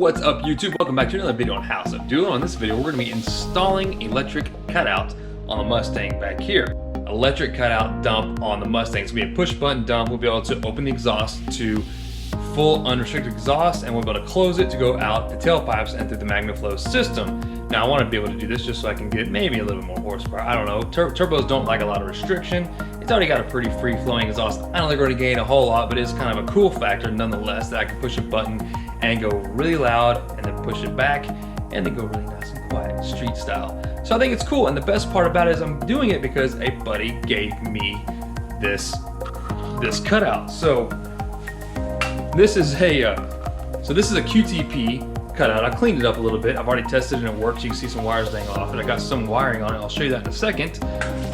What's up YouTube? Welcome back to another video on House of Doing. On this video we're going to be installing electric cutout on the Mustang back here. Electric cutout dump on the Mustang. It's going to be a push button dump. We'll be able to open the exhaust to full unrestricted exhaust, and we'll be able to close it to go out the tailpipes and through the MagnaFlow system. Now I want to be able to do this just so I can get maybe a little bit more horsepower. I don't know. Turbos don't like a lot of restriction. It's already got a pretty free flowing exhaust. I don't think we're going to gain a whole lot, but it's kind of a cool factor nonetheless that I can push a button and go really loud and then push it back and then go really nice and quiet, street style. So I think it's cool, and the best part about it is I'm doing it because a buddy gave me this cutout. So this is a QTP cutout. I cleaned it up a little bit. I've already tested it and it works. You can see some wires dang off, and I got some wiring on it. I'll show you that in a second.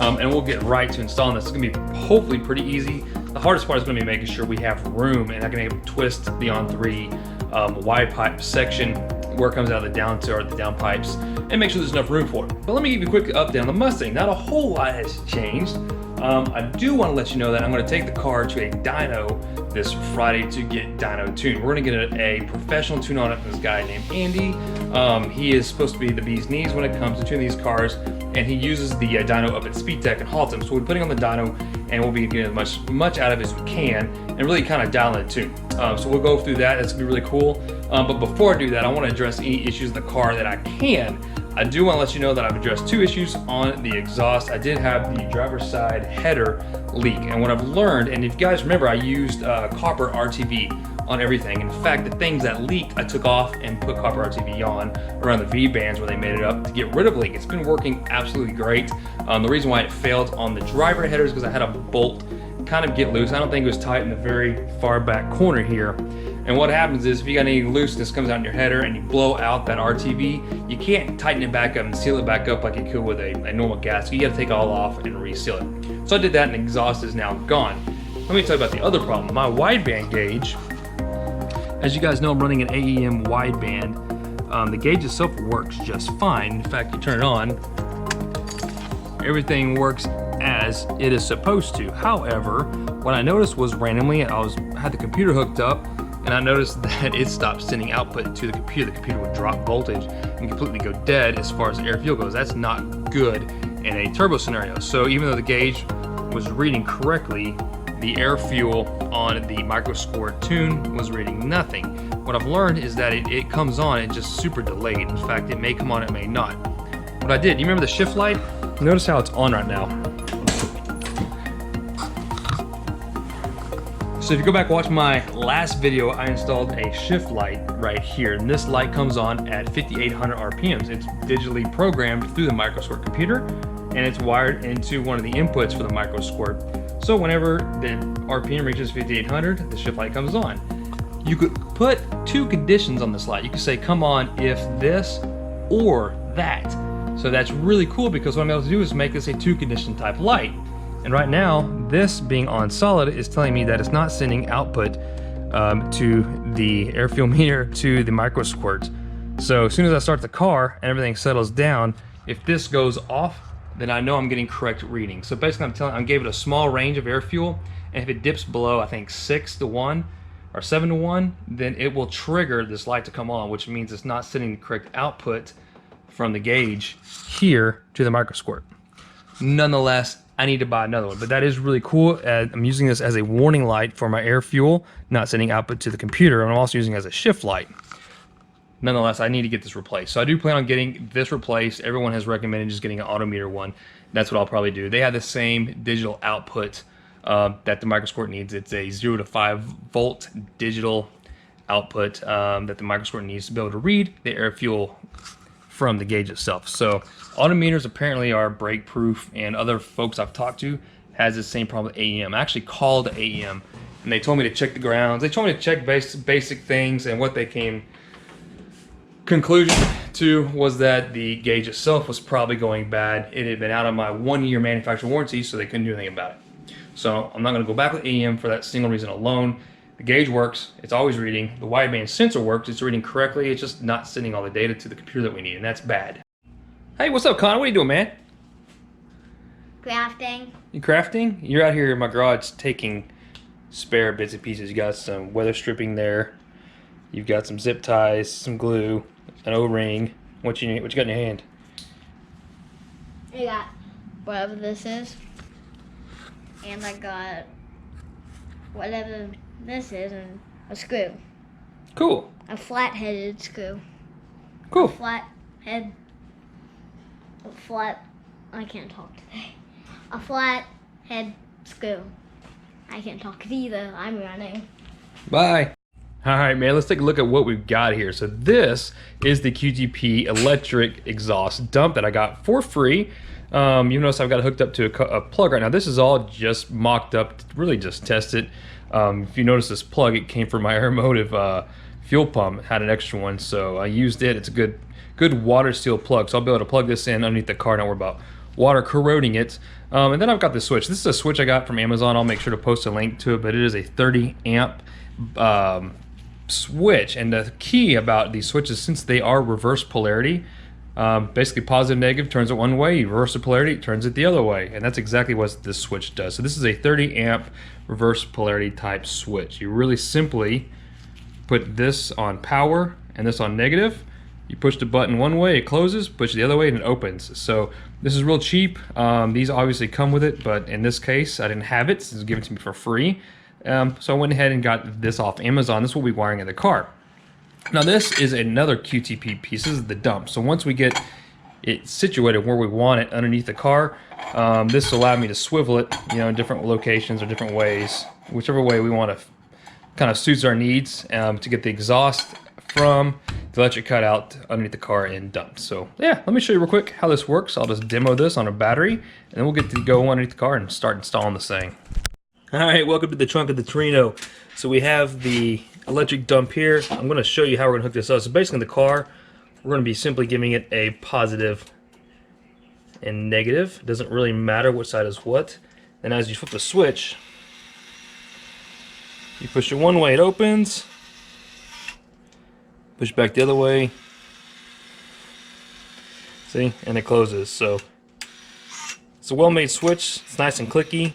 And we'll get right to installing this. It's gonna be hopefully pretty easy. The hardest part is gonna be making sure we have room, and I can able to twist the On3 wide pipe section where it comes out of the down pipes and make sure there's enough room for it. But let me give you a quick update on the Mustang. Not a whole lot has changed. I do want to let you know that I'm going to take the car to a dyno this Friday to get dyno tuned. We're going to get a professional tune on it from this guy named Andy. He is supposed to be the bee's knees when it comes to tuning these cars, and he uses the dyno up at SpeedTech and Haltom. So we're putting on the dyno, and we'll be getting as much out of it as we can and really kind of dialing it tune. So we'll go through that. That's going to be really cool. But before I do that, I want to address any issues in the car that I can. I do want to let you know that I've addressed two issues on the exhaust. I did have the driver's side header leak, and what I've learned, and if you guys remember, I used copper RTV on everything. In fact, the things that leaked, I took off and put copper RTV on around the V bands where they made it up to get rid of leak. It's been working absolutely great. The reason why it failed on the driver header is because I had a bolt kind of get loose. I don't think it was tight in the very far back corner here. And what happens is if you got any looseness comes out in your header and you blow out that RTV, you can't tighten it back up and seal it back up like you could with a normal gasket. You got to take it all off and reseal it. So I did that, and the exhaust is now gone. Let me tell you about the other problem. My wideband gauge, as you guys know, I'm running an AEM wideband. The gauge itself works just fine. In fact, you turn it on, everything works as it is supposed to. However, what I noticed was randomly, I had the computer hooked up, and I noticed that it stopped sending output to the computer. The computer would drop voltage and completely go dead as far as air fuel goes. That's not good in a turbo scenario. So even though the gauge was reading correctly, the air fuel on the microsquirt tune was reading nothing. What I've learned is that it comes on, it's just super delayed. In fact, it may come on, it may not. What I did, you remember the shift light? Notice how it's on right now. So if you go back and watch my last video, I installed a shift light right here, and this light comes on at 5,800 RPMs. It's digitally programmed through the microsquirt computer, and it's wired into one of the inputs for the microsquirt. So whenever the RPM reaches 5,800, the shift light comes on. You could put two conditions on this light. You could say, come on if this or that. So that's really cool, because what I'm able to do is make this a two condition type light. And right now, this being on solid is telling me that it's not sending output to the air fuel meter to the microsquirt. So as soon as I start the car and everything settles down, if this goes off, then I know I'm getting correct reading. So basically I'm giving it a small range of air fuel, and if it dips below, I think 6 to 1 or 7 to 1, then it will trigger this light to come on, which means it's not sending the correct output from the gauge here to the microsquirt. Nonetheless, I need to buy another one, but that is really cool. I'm using this as a warning light for my air fuel, not sending output to the computer. I'm also using it as a shift light. Nonetheless, I need to get this replaced. So I do plan on getting this replaced. Everyone has recommended just getting an autometer one. That's what I'll probably do. They have the same digital output that the microsquirt needs. It's a 0 to 5 volt digital output that the microsquirt needs to be able to read the air fuel from the gauge itself. So autometers apparently are break proof, and other folks I've talked to has the same problem with AEM. I actually called AEM and they told me to check the grounds. They told me to check basic things, and what they came conclusion to was that the gauge itself was probably going bad. It had been out of my 1-year manufacturer warranty, so they couldn't do anything about it. So I'm not going to go back with AEM for that single reason alone. The gauge works, it's always reading. The wideband sensor works, it's reading correctly. It's just not sending all the data to the computer that we need, and that's bad. Hey, what's up, Connor? What are you doing, man? Crafting. You crafting? You're out here in my garage taking spare bits and pieces. You got some weather stripping there. You've got some zip ties, some glue, an O-ring. What you got in your hand? I got whatever this is, and I got whatever this is, and a screw. Cool. A flat-headed screw. Cool. I can't talk today. A flat head screw. I can't talk either. I'm running. Bye. All right, man, let's take a look at what we've got here. So this is the QTP Electric exhaust dump that I got for free. You notice I've got it hooked up to a plug right now. This is all just mocked up to really just test it. If you notice this plug, it came from my Aeromotive fuel pump. It had an extra one, so I used it. It's a good water seal plug, so I'll be able to plug this in underneath the car. Don't worry about water corroding it. And then I've got this switch. This is a switch I got from Amazon. I'll make sure to post a link to it, but it is a 30 amp switch. And the key about these switches, since they are reverse polarity, basically positive negative turns it one way, reverse the polarity turns it the other way, and that's exactly what this switch does. So this is a 30 amp reverse polarity type switch. You really simply put this on power and this on negative. You push the button one way, it closes, push it the other way, and it opens. So this is real cheap. These obviously come with it, but in this case, I didn't have it. This was given to me for free. So I went ahead and got this off Amazon. This will be wiring in the car. Now this is another QTP piece. This is the dump. So once we get it situated where we want it underneath the car, this will allow me to swivel it, in different locations or different ways, whichever way we want to kind of suits our needs, to get the exhaust from the electric cutout underneath the car and dumped. So yeah, let me show you real quick how this works. I'll just demo this on a battery, and then we'll get to go underneath the car and start installing this thing. All right, welcome to the trunk of the Torino. So we have the electric dump here. I'm going to show you how we're going to hook this up. So basically in the car, we're going to be simply giving it a positive and negative. It doesn't really matter what side is what. And as you flip the switch, you push it one way, it opens. Push back the other way. See? And it closes. So it's a well-made switch. It's nice and clicky.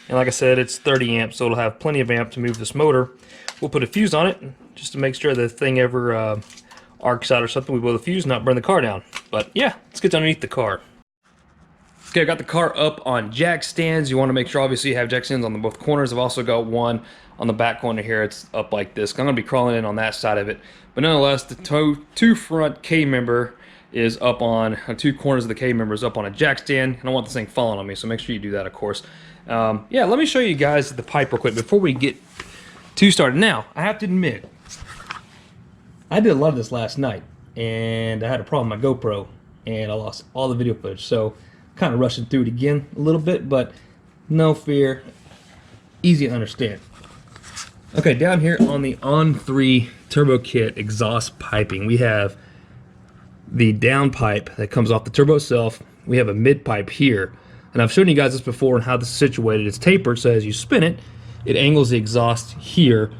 And like I said, it's 30 amps, so it'll have plenty of amp to move this motor. We'll put a fuse on it just to make sure the thing ever arcs out or something. We blow the fuse, not burn the car down. But yeah, let's get underneath the car. Okay, I got the car up on jack stands. You want to make sure obviously you have jack stands on both corners. I've also got one on the back corner here. It's up like this. I'm going to be crawling in on that side of it. But nonetheless, the two front K-member is up on, two corners of the K-member is up on a jack stand. I don't want this thing falling on me, so make sure you do that, of course. Yeah, let me show you guys the pipe real quick before we get too started. Now, I have to admit, I did a lot of this last night, and I had a problem with my GoPro, and I lost all the video footage. So, kind of rushing through it again a little bit, but no fear, easy to understand. Okay, down here on the On3 turbo kit exhaust piping, we have the down pipe that comes off the turbo itself. We have a mid pipe here, and I've shown you guys this before and how this is situated. It's tapered, so as you spin it, it angles the exhaust here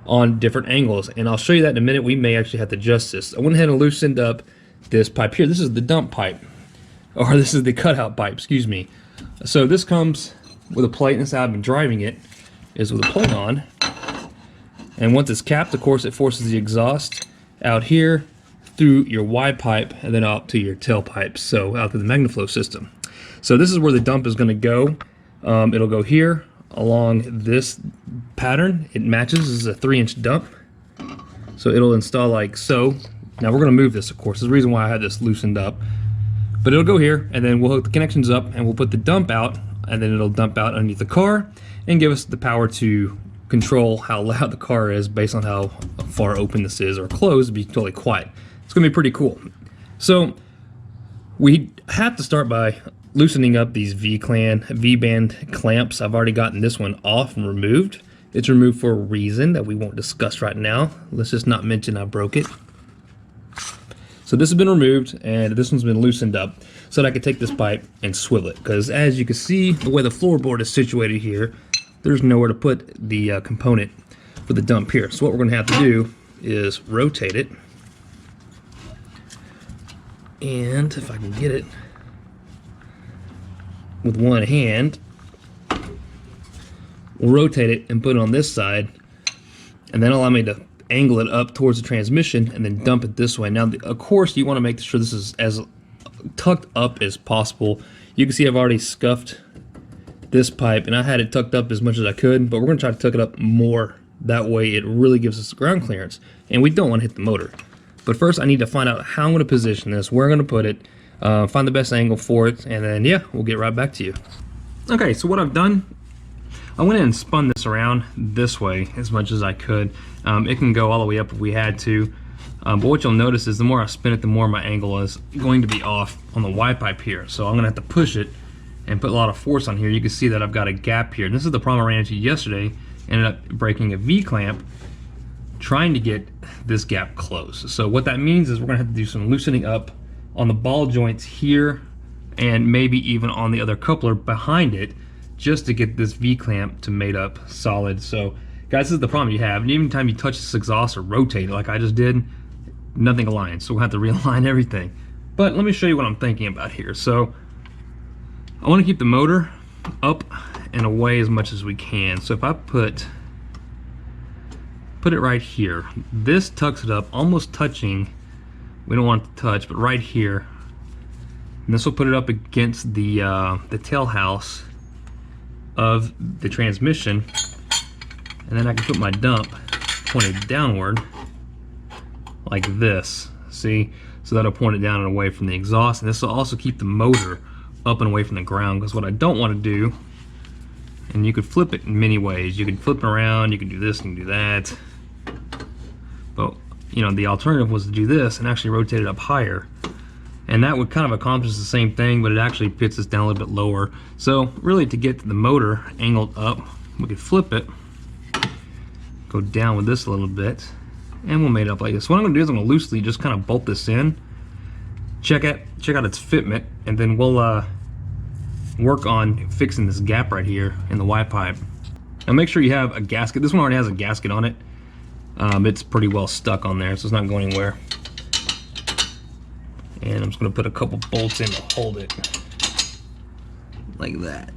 on different angles, and I'll show you that in a minute. We may actually have to adjust this. I went ahead and loosened up this pipe here. This is the dump pipe, or this is the cutout pipe, excuse me. So this comes with a plate, and this is how I've been driving it, is with a plate on. And once it's capped, of course, it forces the exhaust out here through your Y pipe and then out to your tailpipe, so out through the MagnaFlow system. So this is where the dump is going to go. It'll go here along this pattern. It matches. This is a 3-inch dump, so it'll install like so. Now we're going to move this, of course. There's a reason why I had this loosened up, but it'll go here, and then we'll hook the connections up, and we'll put the dump out, and then it'll dump out underneath the car and give us the power to control how loud the car is based on how far open this is or closed to be totally quiet. It's going to be pretty cool. So we have to start by loosening up these V-band clamps. I've already gotten this one off and removed. It's removed for a reason that we won't discuss right now. Let's just not mention I broke it. So this has been removed, and this one's been loosened up so that I can take this pipe and swivel it. Because as you can see, the way the floorboard is situated here, there's nowhere to put the component for the dump here. So what we're going to have to do is rotate it. And if I can get it with one hand, we'll rotate it and put it on this side, and then allow me to angle it up towards the transmission and then dump it this way. Now, of course, you want to make sure this is as tucked up as possible. You can see I've already scuffed this pipe, and I had it tucked up as much as I could, but we're going to try to tuck it up more. That way it really gives us ground clearance, and we don't want to hit the motor. But first, I need to find out how I'm going to position this, where I'm going to put it, find the best angle for it, and then, yeah, we'll get right back to you. Okay, so what I've done, I went in and spun this around this way as much as I could. It can go all the way up if we had to, but what you'll notice is the more I spin it, the more my angle is going to be off on the Y pipe here. So I'm going to have to push it and put a lot of force on here. You can see that I've got a gap here. And this is the problem I ran into yesterday. Ended up breaking a V-clamp trying to get this gap closed. So what that means is we're going to have to do some loosening up on the ball joints here and maybe even on the other coupler behind it, just to get this V-clamp to mate up solid. So guys, this is the problem you have. And even time you touch this exhaust or rotate it like I just did, nothing aligns. So we'll have to realign everything. But let me show you what I'm thinking about here. So I want to keep the motor up and away as much as we can. So if I put it right here, this tucks it up, almost touching, we don't want it to touch, but right here. And this will put it up against the tail house of the transmission, and then I can put my dump pointed downward like this. See? So that'll point it down and away from the exhaust, and this will also keep the motor up and away from the ground, because what I don't want to do, and you could flip it in many ways. You can flip it around, you can do this and do that. But you know, the alternative was to do this and actually rotate it up higher. And that would kind of accomplish the same thing, but it actually pits us down a little bit lower. So really, to get the motor angled up, we could flip it, go down with this a little bit, and we'll mate it up like this. What I'm gonna do is I'm gonna loosely just kind of bolt this in, check out its fitment, and then we'll work on fixing this gap right here in the Y pipe. Now make sure you have a gasket. This one already has a gasket on it. It's pretty well stuck on there, so it's not going anywhere. And I'm just going to put a couple bolts in to hold it like that.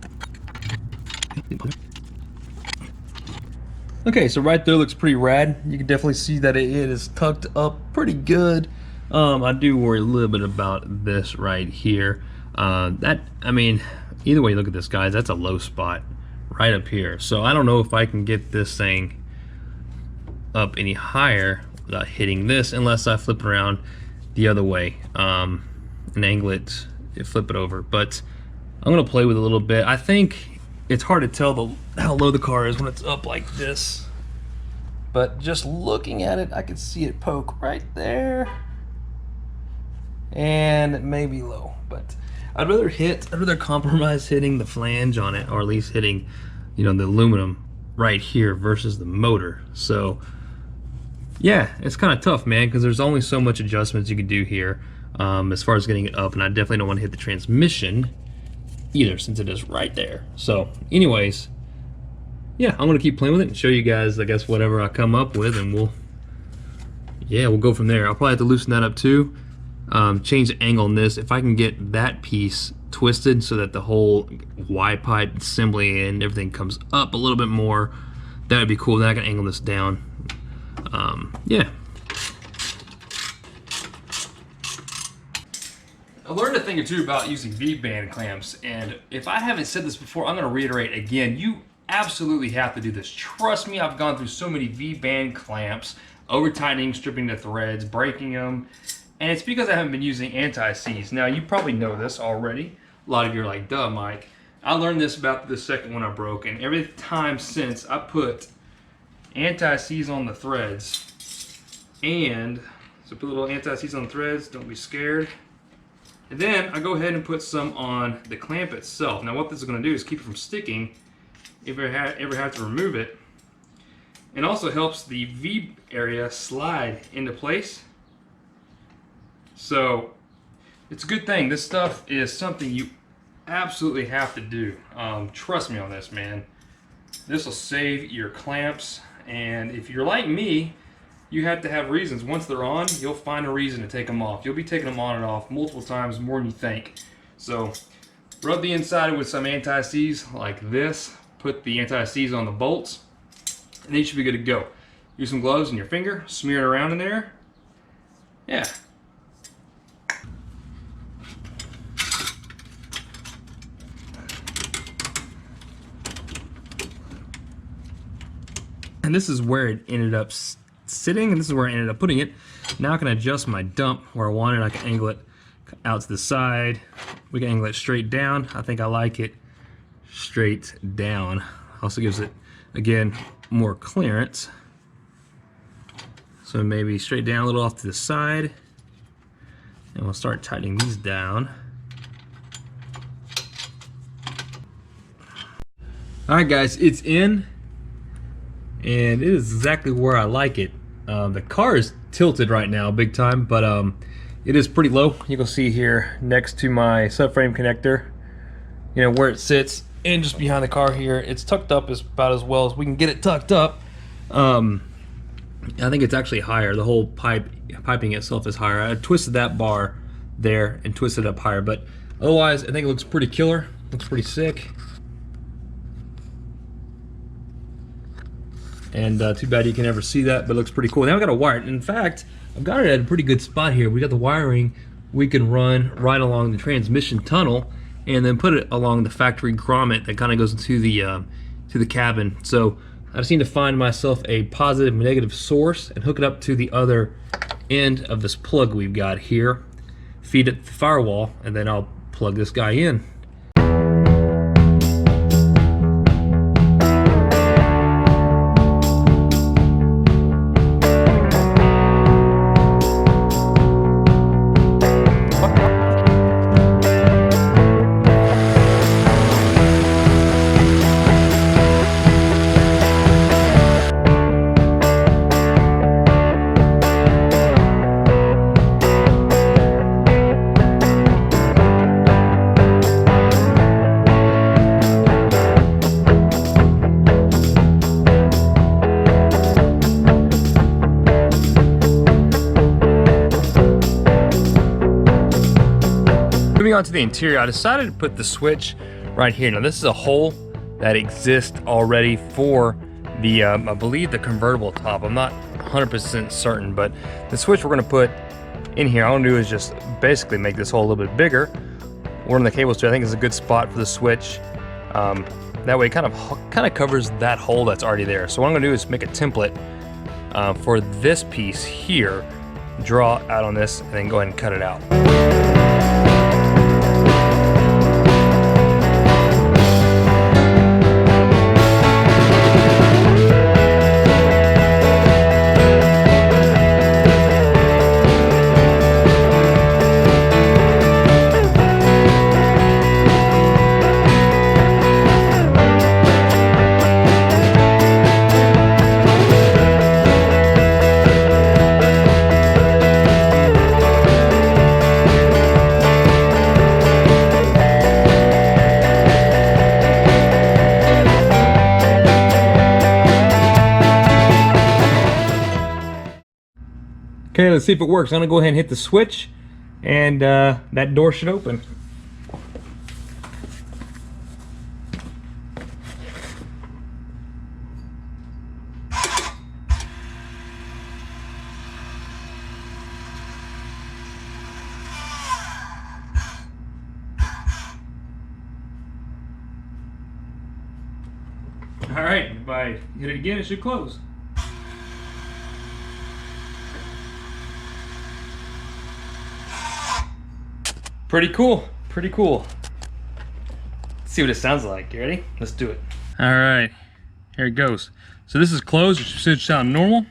Okay, so right there looks pretty rad. You can definitely see that it is tucked up pretty good. I do worry a little bit about this right here. I mean, either way you look at this, guys, that's a low spot right up here. So I don't know if I can get this thing up any higher without hitting this, unless I flip it around the other way and angle it and flip it over. But I'm gonna play with it a little bit. I think it's hard to tell how low the car is when it's up like this, but just looking at it, I can see it poke right there, and it may be low. But I'd rather compromise hitting the flange on it, or at least hitting, you know, the aluminum right here versus the motor. So yeah, it's kind of tough, man, because there's only so much adjustments you can do here as far as getting it up, and I definitely don't want to hit the transmission either, since it is right there. So anyways, yeah, I'm going to keep playing with it and show you guys, I guess, whatever I come up with, and we'll go from there. I'll probably have to loosen that up too, change the angle on this. If I can get that piece twisted so that the whole Y pipe assembly and everything comes up a little bit more, that would be cool. Then I can angle this down. Yeah. I learned a thing or two about using V-band clamps, and if I haven't said this before, I'm going to reiterate again. You absolutely have to do this. Trust me, I've gone through so many V-band clamps, over-tightening, stripping the threads, breaking them, and it's because I haven't been using anti-seize. Now, you probably know this already. A lot of you are like, duh, Mike. I learned this about the second one I broke, and every time since I put anti-seize on the threads, and so put a little anti-seize on the threads, don't be scared. And then I go ahead and put some on the clamp itself. Now what this is going to do is keep it from sticking if you ever have to remove it. And also helps the V area slide into place. So it's a good thing. This stuff is something you absolutely have to do. Trust me on this, man. This will save your clamps. And if you're like me, you have to have reasons. Once they're on, you'll find a reason to take them off. You'll be taking them on and off multiple times more than you think. So rub the inside with some anti-seize like this. Put the anti-seize on the bolts, and then you should be good to go. use some gloves in your finger, smear it around in there. Yeah. And this is where it ended up sitting, and this is where I ended up putting it. Now I can adjust my dump where I want it. I can angle it out to the side. We can angle it straight down. I think I like it straight down. Also gives it, again, more clearance. So maybe straight down, a little off to the side. And we'll start tightening these down. Alright guys, it's in. And it is exactly where I like it. The car is tilted right now big time, but it is pretty low. You can see here next to my subframe connector, you know, where it sits, and just behind the car here, it's tucked up as about as well as we can get it tucked up. I think it's actually higher. The whole piping itself is higher. I twisted that bar there and twisted it up higher, but otherwise I think it looks pretty killer. Looks pretty sick. And too bad you can never see that, but it looks pretty cool. Now I got to wire it. In fact, I've got it at a pretty good spot here. We got the wiring we can run right along the transmission tunnel, and then put it along the factory grommet that kind of goes into the cabin. So I just need to find myself a positive and negative source and hook it up to the other end of this plug we've got here. Feed it to the firewall, and then I'll plug this guy in. Moving on to the interior, I decided to put the switch right here. Now this is a hole that exists already for the, I believe the convertible top. I'm not 100% certain, but the switch we're gonna put in here, all I'm gonna do is just basically make this hole a little bit bigger. One of the cables too, I think is a good spot for the switch. That way it kind of covers that hole that's already there. So what I'm gonna do is make a template for this piece here, draw out on this, and then go ahead and cut it out. Okay, let's see if it works. I'm gonna go ahead and hit the switch, and that door should open. All right, if I hit it again, it should close. Pretty cool, pretty cool. Let's see what it sounds like. You ready? Let's do it. All right, here it goes. So this is closed, it should sound normal.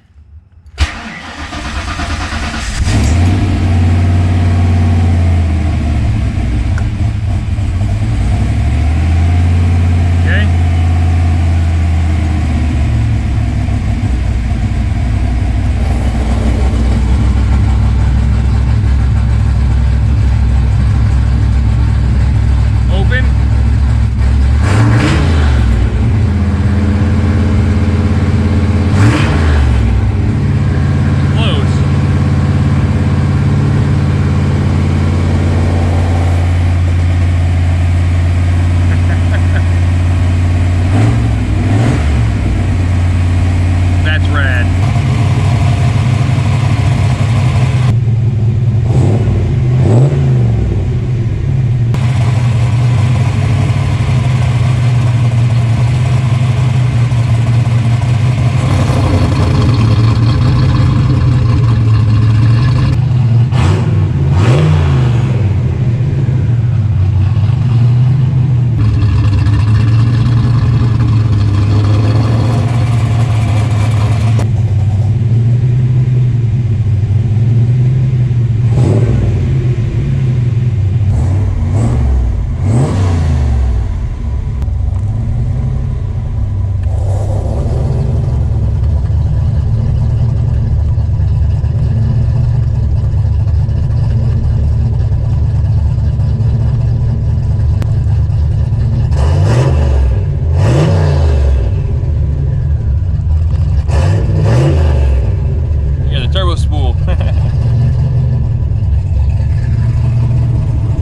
turbo spool.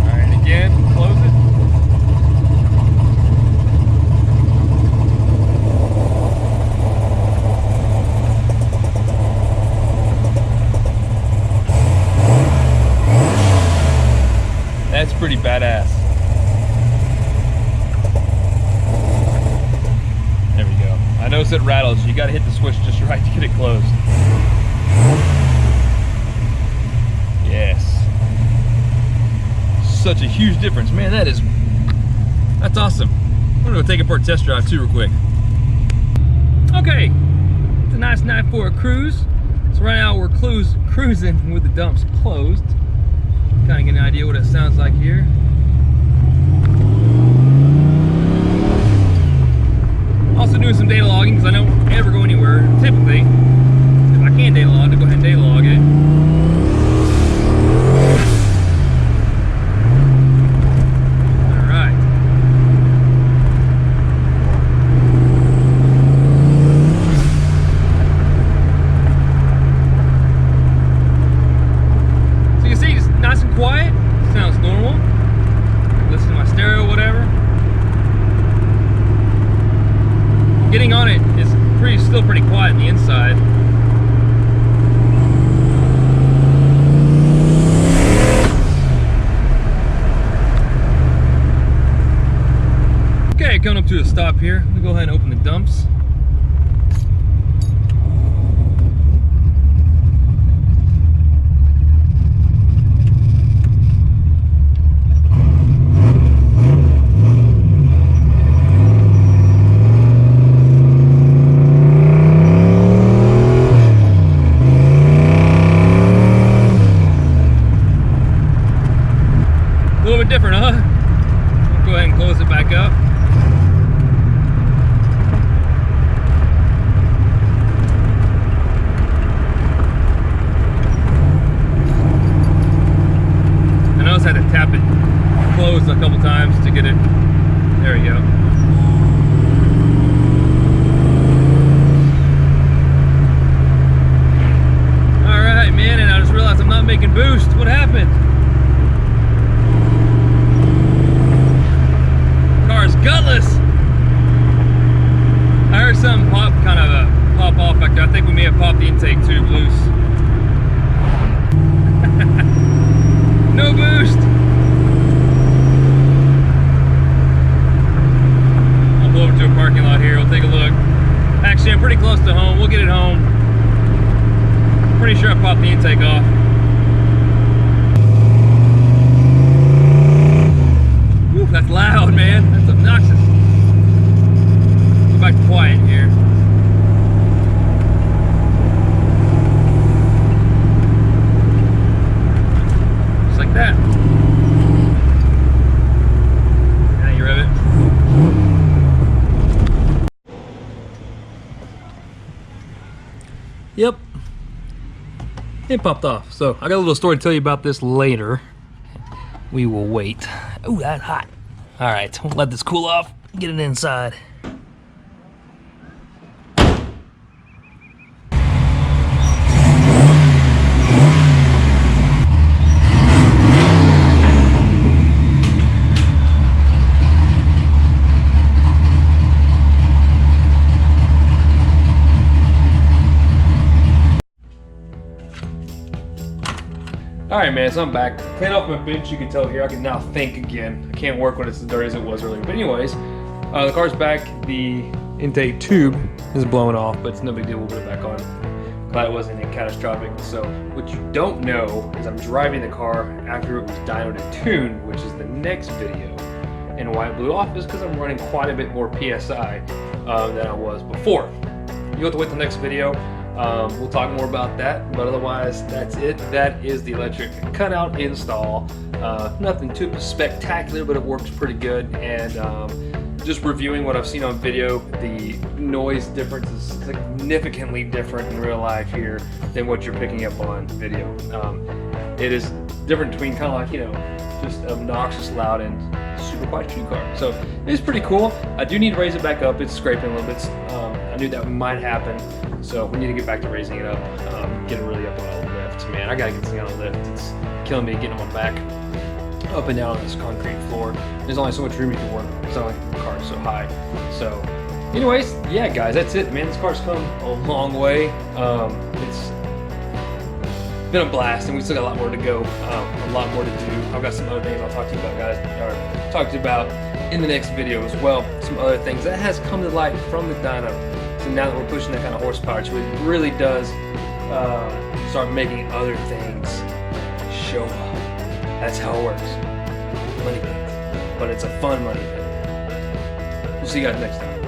Alright, again, close it. That's pretty badass. There we go. I notice it rattles. You gotta hit the switch just right to get it closed. Yes. Such a huge difference. Man, that's awesome. I'm gonna go take it for a test drive too real quick. Okay, it's a nice night for a cruise. So right now we're cruising with the dumps closed. Kind of get an idea what it sounds like here. Also doing some data logging because I don't ever go anywhere typically. If I can data log, to go ahead and data log it. Alright. So you can see it's nice and quiet. Sounds normal. Listen to my stereo, whatever. Getting on it is still pretty quiet on the inside. Okay, coming up to a stop here. We'll go ahead and open the dumps. A little bit different, huh? We'll go ahead and close it back up. I noticed I had to tap it closed a couple times to get it. There we go. Alright, man, and I just realized I'm not making boost. What happened? Car's gutless. I heard something pop, kind of pop off back there. I think we may have popped the intake tube loose. No boost. I'll go over to a parking lot here. We'll take a look. Actually, I'm pretty close to home. We'll get it home. Pretty sure I popped the intake off. Whew, that's loud, man. That's obnoxious. Go back to quiet here. Just like that. Now you rev it. Yep. It popped off. So I got a little story to tell you about this later. We will wait. Ooh, that's hot. All right, we'll let this cool off. Get it inside. Alright man, so I'm back. Clean off my bench, you can tell here. I can now think again. I can't work when it's as dirty as it was earlier. But anyways, the car's back. The intake tube is blowing off, but it's no big deal. We'll put it back on. Glad it wasn't anything catastrophic. So what you don't know is I'm driving the car after it was dynoed and tuned, which is the next video. And why it blew off is because I'm running quite a bit more PSI than I was before. You'll have to wait till the next video. We'll talk more about that, but otherwise that's it. That is the electric cutout install. Nothing too spectacular, but it works pretty good. And just reviewing what I've seen on video, the noise difference is significantly different in real life here than what you're picking up on video. It is different between kind of like, you know, just obnoxious loud and super quiet street car. So it's pretty cool. I do need to raise it back up. It's scraping a little bit. I knew that might happen. So we need to get back to raising it up, get it really up on a lift. Man, I gotta get this thing on a lift. It's killing me getting on my back up and down on this concrete floor. There's only so much room you can work. It's not like the car's so high. So anyways, yeah guys, that's it, man. This car's come a long way. It's been a blast, and we still got a lot more to go, a lot more to do. I've got some other things I'll talk to you about, guys, or talk to you about in the next video as well. Some other things that has come to light from the dyno. So now that we're pushing that kind of horsepower, so it really does start making other things show up. That's how it works. Money pit, but it's a fun money pit. We'll see you guys next time.